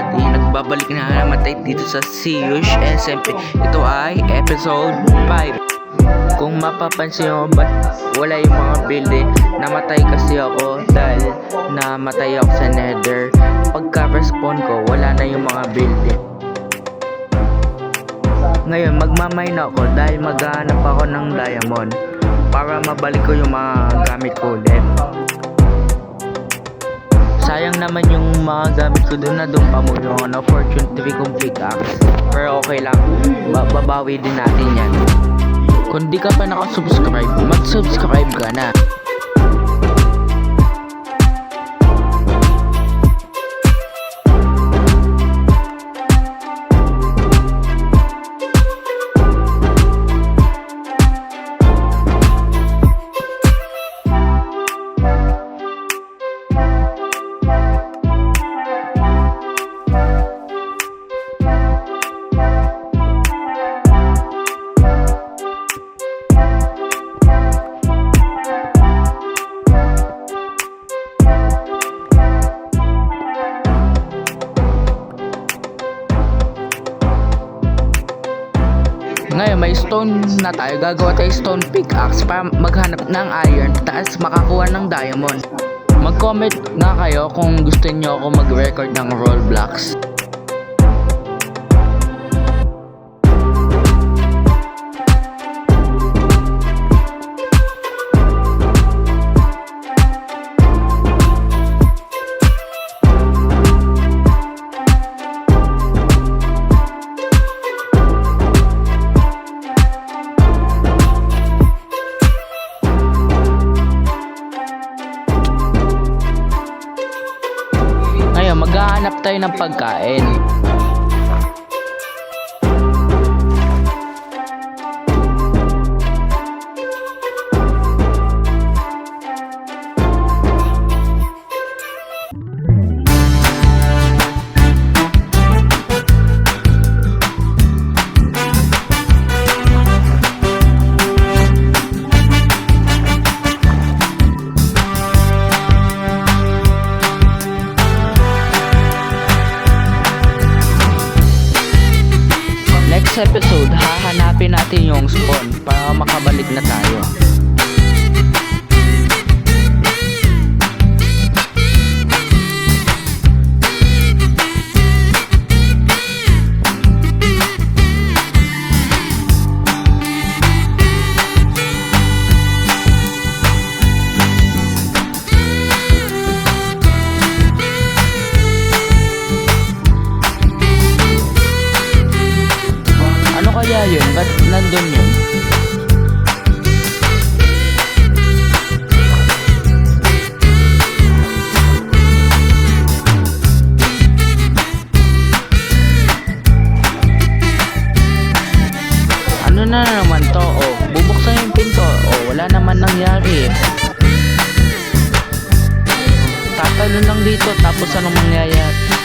everybody, nagbabalik na naman tayo dito sa Siyush SMP. Ito ay episode 5. Kung mapapansin mo, ba't wala yung mga building? Namatay kasi ako dahil namatay ako sa nether. Pagka-respawn ko, wala na yung mga building. Ngayon magmamine ako dahil maghahanap ako ng diamond para mabalik ko yung mga gamit ko ulit. Sayang naman yung mga gamit ko doon na doon pa mo yung opportunity kong pickaxe. Pero okay lang, babawi din natin yan. Kung di ka pa nakasubscribe, mag-subscribe ka na. Ngayon may stone na tayo, gagawa tayo stone pickaxe para maghanap ng iron, taas makakuha ng diamond. Mag-comment nga kayo kung gusto niyo ako mag-record ng Roblox. Maghahanap tayo ng pagkain. Next episode, hahanapin natin yung spawn para makabalik na tayo. Kaya yun, ba't nandun yun? Ano na naman to? Oh, bubuksan yung pinto. Oh, wala naman nangyari. Tatalon lang dito, tapos anong mangyayari?